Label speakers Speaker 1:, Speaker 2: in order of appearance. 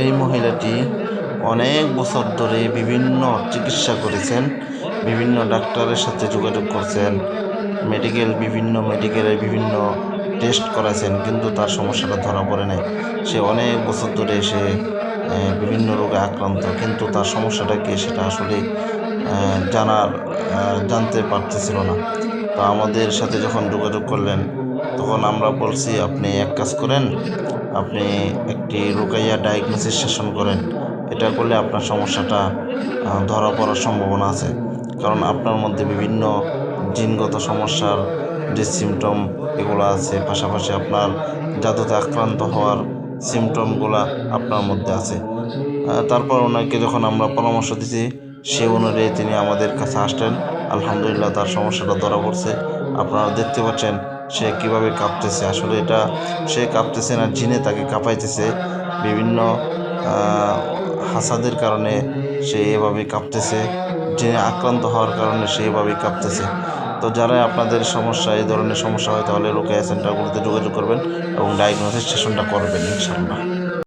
Speaker 1: এই মহিলাটি অনেক বছর ধরে বিভিন্ন চিকিৎসা করেছেন, বিভিন্ন ডাক্তারের সাথে যোগাযোগ করছেন, বিভিন্ন মেডিকেলের বিভিন্ন টেস্ট করাছেন, কিন্তু তার সমস্যাটা ধরা পড়ে নাই। সে অনেক বছর ধরে বিভিন্ন রোগে আক্রান্ত, কিন্তু তার সমস্যাটা কি সেটা আসলে জানতে পারতেছিল না। তো আমাদের সাথে যখন যোগাযোগ করলেন, তখন আমরা বলছি আপনি এক কাজ করেন, আপনি একটি রুকাইয়া ডায়াগনোসিস সেশন করেন। এটা করলে আপনার সমস্যাটা ধরা পড়ার সম্ভাবনা আছে, কারণ আপনার মধ্যে বিভিন্ন জিনগত সমস্যার যে সিমটম এগুলো আছে, পাশাপাশি আপনার জাদুতে আক্রান্ত হওয়ার সিমটমগুলো আপনার মধ্যে আছে। তারপর ওনাকে যখন আমরা পরামর্শ দিছি, সে অনুযায়ী তিনি আমাদের কাছে আসলেন। আলহামদুলিল্লাহ, তার সমস্যাটা ধরা পড়ছে। আপনারা দেখতে পাচ্ছেন সে কিভাবে কাঁপতেছে। আসলে এটা সে কাঁপতেছে না, জিনে তাকে কাঁপাইতেছে। বিভিন্ন হাসাদের কারণে সে এভাবে কাঁপতেছে, জিনে আক্রান্ত হওয়ার কারণে সে এভাবেই কাঁপতেছে। তো যারা আপনাদের এই ধরনের সমস্যা হয়, তাহলে রোকেয়া সেন্টারগুলোতে যোগাযোগ করবেন এবং ডায়াগনোসিস সেশনটা করবেন ইনশাআল্লাহ।